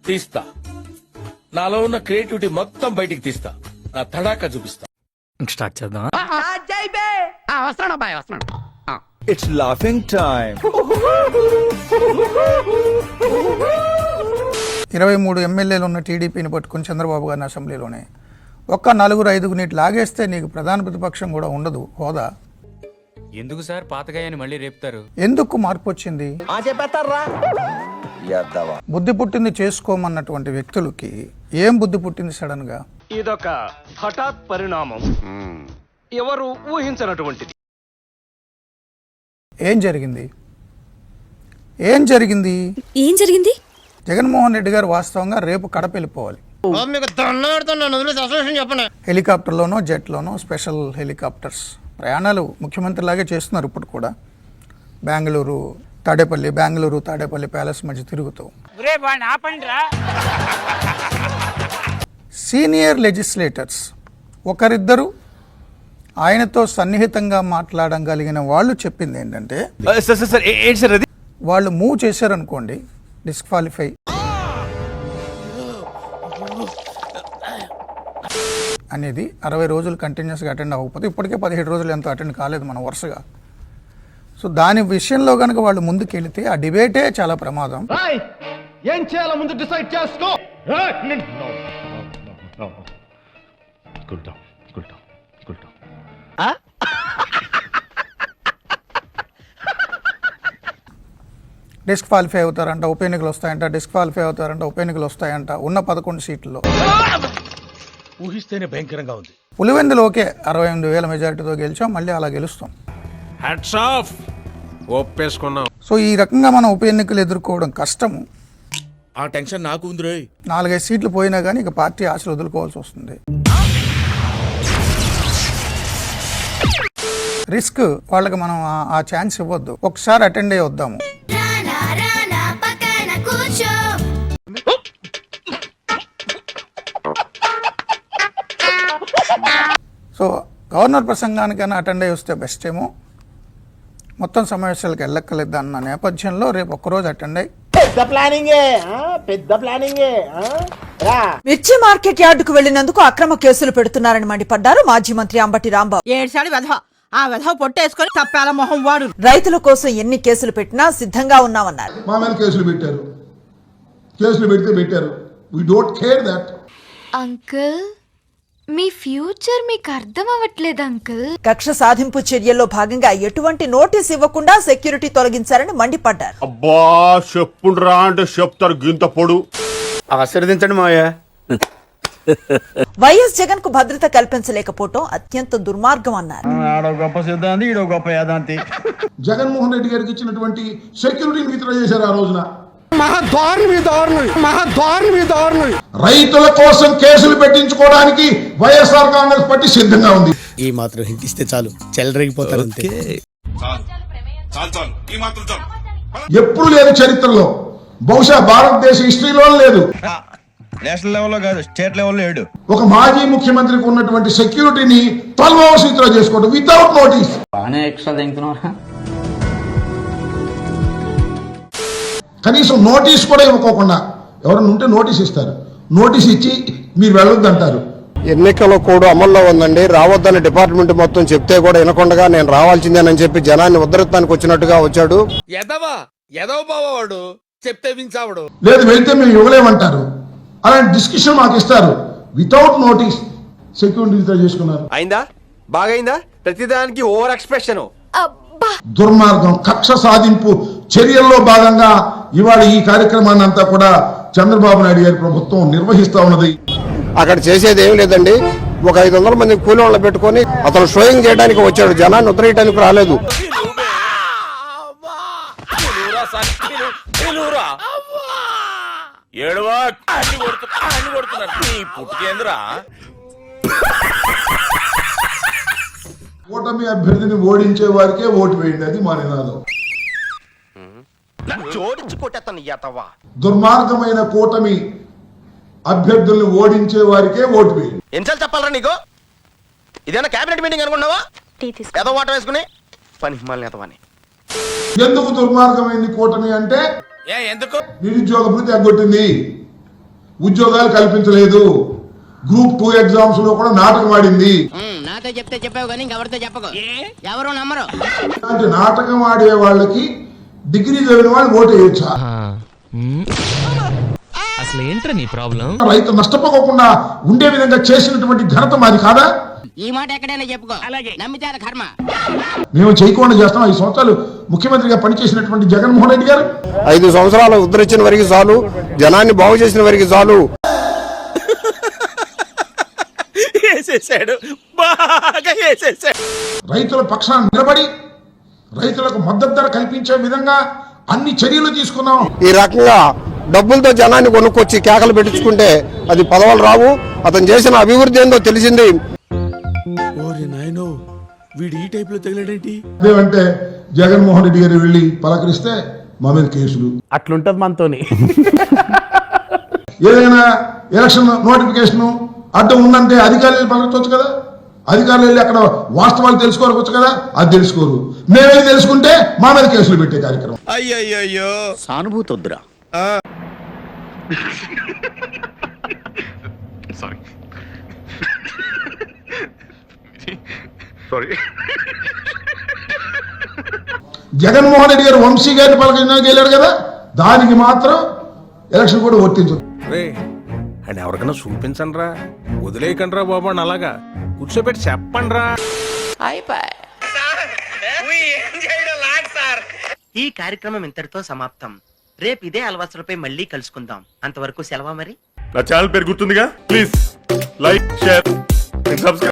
తీస్తా, నాలో ఉన్న క్రియేటివిటీ మొత్తం బయటికి తీస్తా, నా తడాకా చూపిస్తా. స్టార్ట్ చేద్దాం. వస్తున్నాడు అబ్బాయి, వస్తున్నాడు. It's laughing time. 23 ఎమ్మెల్యేలు ఉన్న టీడీపీని పట్టుకుని చంద్రబాబు గారిని అసెంబ్లీలోనే ఒక్క 4-5 లాగేస్తే నీకు ప్రధాన ప్రతిపక్షం కూడా ఉండదు హోదా. ఎందుకు సార్ పాతగాయని మళ్ళీ రేపుతారు? ఎందుకు మార్పు వచ్చింది? బుద్ధి పుట్టింది చేసుకోమన్నటువంటి వ్యక్తులకి ఏం బుద్ధి పుట్టింది సడన్ గా? ఇదొక హఠాత్ పరిణామం, ఎవరు ఊహించినటువంటిది. ఏం జరిగింది? ఏం జరిగింది? ఏం జరిగింది? జగన్మోహన్ రెడ్డి గారు వాస్తవంగా రేపు కడప వెళ్ళిపోవాలి. హెలికాప్టర్లోనో జెట్లోనో స్పెషల్ హెలికాప్టర్స్ ప్రయాణాలు ముఖ్యమంత్రి లాగే చేస్తున్నారు ఇప్పుడు కూడా. బెంగళూరు తాడేపల్లి ప్యాలెస్ మధ్య తిరుగుతూ సీనియర్ లెజిస్లేటర్స్ ఒకరిద్దరు ఆయనతో సన్నిహితంగా మాట్లాడగలిగిన వాళ్ళు చెప్పింది ఏంటంటే, వాళ్ళు మూవ్ చేశారనుకోండి డిస్క్వాలిఫై అనేది 60 రోజులు కంటిన్యూస్గా అటెండ్ అవ్వకపోతే, ఇప్పటికే 17 రోజులు ఎంతో అటెండ్ కాలేదు మనం వరుసగా. సో దాని విషయంలో కనుక వాళ్ళు ముందుకు వెళితే ఆ డిబేటే చాలా ప్రమాదం. ఏం చేయాలో ముందు డిసైడ్ చేసుకో. డిస్క్వాలిఫై అవుతారంట, ఉప ఎన్నికలు వస్తాయంట, డిస్క్వాలిఫై అవుతారంట, ఉప ఎన్నికలు వస్తాయంట. ఉన్న 11 సీట్లలో ఊహిస్తేనే భయంకరంగా ఉంది. పులివెందులు ఓకే 68,000 మెజారిటీతో గెలిచాం, మళ్ళీ అలా గెలుస్తాం. Hats off, ఒప్పేసుకున్నాం. సో ఈ రకంగా మనం ఉప ఎన్నికలు ఎదుర్కోవడం కష్టము. ఆ టెన్షన్ నాకు ఉంది రోయ్. 4-5 సీట్లు పోయినా కానీ ఇక పార్టీ ఆశలు వదులుకోవాల్సి వస్తుంది. రిస్క్ వాళ్ళకి మనం ఆ ఛాన్స్ ఇవ్వద్దు. ఒకసారి అటెండ్ అయ్యి వద్దాము. సో గవర్నర్ ప్రసంగానికైనా అటెండ్ అయ్యి వస్తే బెస్ట్ ఏమో. మొత్తం సమావేశాలకు వెళ్ళక్కర్లేదు అన్న నేపథ్యంలో రేపు ఒక్కరోజు అటెండ్ అయ్యి మిర్చి మార్కెట్ యార్డుకు వెళ్లినందుకు అక్రమ కేసులు పెడుతున్నారని మండిపడ్డారు మాజీ మంత్రి అంబటి రాంబాబు. 7 సార్లు వెధవ, ఆ వెధవ పొట్టేసుకొని తప్పాల మొహం వాడు. రైతుల కోసం ఎన్ని కేసులు పెట్టినా సిద్ధంగా ఉన్నామన్నారు. మా మీద కేసులు పెట్టారు. We don't care that. Uncle, మీ ఫ్యూచర్ మీకు అర్థం అవ్వట్లేదు అంకుల్. కక్ష సాధింపు చర్యల్లో భాగంగా ఎటువంటి నోటీస్ ఇవ్వకుండా సెక్యూరిటీ తొలగించారని మండిపడ్డారు. అబ్బా చెప్పుండ్రా అంటే చెప్తారు గింత పొడు. ఆశీర్వదించండి మాయా. వైఎస్ జగన్ కు భద్రత కల్పించలేకపోవటం అత్యంత దుర్మార్గం అన్నారు. జగన్మోహన్ రెడ్డి గారికి ఇచ్చినటువంటి సెక్యూరిటీని విత్డ్రా చేశారు ఆ రోజున. రైతుల కోసం కేసులు పెట్టించుకోవడానికి వైఎస్ఆర్ కాంగ్రెస్ పార్టీ సిద్ధంగా ఉంది. ఈ మాత్రం హింట్ ఇస్తే చాలు, చెలరేగిపోతారు అంతే. ఎప్పుడు లేదు చరిత్రలో, బహుశా భారతదేశ హిస్టరీలో లేదు. నేషనల్ లెవెల్లో కాదు, స్టేట్ లెవెల్లో ఏడు. ఒక మాజీ ముఖ్యమంత్రికి ఉన్నటువంటి సెక్యూరిటీని 12 hours విత్డ్రా చేసుకోవడం వితౌట్ నోటీస్. కనీసం నోటీస్ కూడా ఇవ్వకోకుండా ఎవరైనా ఉంటే నోటీస్ ఇస్తారు. నోటీస్ ఇచ్చి మీరు వెళ్ళొద్దు అంటారు. ఎన్నికల కోడ్ అమల్లో ఉందండి, రావద్దని డిపార్ట్మెంట్ మొత్తం చెప్తే కూడా వినకుండా నేను రావాల్సిందేనని చెప్పి జనాన్ని ఉద్ధరించడానికి వచ్చినట్టుగా వచ్చాడు. ఎదవ బావాడు చెప్తే వించావుడు. లేదు వెళ్తే మేము ఇవ్వలేమంటారు. అలాంటి డిస్కషన్ మాకు ఇస్తారు. వితౌట్ నోటీస్ సెక్యూరిటీ విత్డ్రా చేసుకున్నారు. అయిందా? బాగైందా? ప్రతిదానికి ఓవర్ ఎక్స్ప్రెషన్. దుర్మార్గం, కక్ష సాధింపు చర్యల్లో భాగంగా ఇవాళ ఈ కార్యక్రమాన్ని అంతా కూడా చంద్రబాబు నాయుడు గారి ప్రభుత్వం నిర్వహిస్తా ఉన్నది. అక్కడ చేసేది ఏం లేదండి, ఒక 500 మంది కూలి వాళ్ళని పెట్టుకొని అతను షోయింగ్ చేయడానికి వచ్చాడు, జనాన్ని ఉద్ధరించడానికి రాలేదు. కూటమి అభ్యర్థిని ఓడించే వారికే ఓటు వేయండి, అది మా నినాదం. దుర్మార్గమైన కూటమి అభ్యర్థుల్ని ఓడించే వారికే ఓటు వేయండి. ఎన్నిసార్లు చెప్పాలరా నీకు? ఇదేనా కేబినెట్ మీటింగ్ అనుకున్నావా? ఏదో వాట వేసుకుని పని మళ్ళీ ఎదవని. ఎందుకు దుర్మార్గమైంది కూటమి అంటే ఎందుకు? నిరుద్యోగ భృతి ఎగ్గొట్టింది, ఉద్యోగాలు కల్పించలేదు, గ్రూప్ 2 ఎగ్జామ్స్ లో కూడా నాటకం ఆడింది. నాతో చెప్తే చెప్పావు కానీ ఎవరితో చెప్పకు, ఎవరు నమ్మరు. ఇలాంటి నాటకం ఆడే వాళ్ళకి డిగ్రీ చదివిన వాళ్ళు ఓటు వేయొచ్చా? అసలు ఏంట్రా నీ ప్రాబ్లం? రైతు నష్టపోకుండా ఉండే విధంగా చేసినటువంటి ఘనత మాది కాదా? ఈ మాట ఎక్కడైనా చెప్పుకో, అలాగే నమ్మితే కర్మ. మేము చేయకుండా చేస్తాం. 5 సంవత్సరాలు ముఖ్యమంత్రిగా పనిచేసినటువంటి జగన్మోహన్ రెడ్డి గారు 5 సంవత్సరాలు ఉద్ధరించిన వరకు చాలు, జనాన్ని బాగు చేసిన వరకు చాలు. రైతుల పక్షాన నిలబడి రైతులకు మద్దతు ధర కల్పించే విధంగా అన్ని చర్యలు తీసుకున్నాం. ఈ రకంగా డబ్బులతో జనాన్ని కొనుక్కొచ్చి కేకలు పెట్టించుకుంటే అది పదవులు రావు. అతను చేసిన అభివృద్ధి ఏందో తెలిసింది. అదేమంటే జగన్మోహన్ రెడ్డి గారు వెళ్ళి పలకరిస్తే మా మీద కేసులు. అట్లుంటది మనతోని. ఏదైనా ఎలక్షన్ నోటిఫికేషన్ అడ్డం ఉందంటే అధికారులు పలకవచ్చు కదా, అధికారులు వెళ్ళి అక్కడ వాస్తవాలు తెలుసుకోవచ్చు కదా, అది తెలుసుకోరు. మేమే తెలుసుకుంటే మా మీద కేసులు పెట్టే కార్యక్రమం. అయ్యయ్యో సానుభూతి వద్దురా. జగన్మోహన్ రెడ్డి గారు వంశీ గారిని పలకరించడానికి వెళ్ళారు కదా, దానికి మాత్రం ఎలక్షన్ కూడా వర్తించదు. అండ్ ఎవరికైనా చూపించండి రా, వదిలేయకండి రా బాబు అని అలాగా కూర్చోబెట్టి చెప్పండి రా. ఈ కార్యక్రమం ఇంతటితో సమాప్తం. రేపు ఇదే అలవాసులపై మళ్ళీ కలుసుకుందాం. అంతవరకు సెలవా మరి. నా ఛానల్ పేరు గుర్తుందిగా, ప్లీజ్ లైక్, షేర్, సబ్స్క్రైబ్.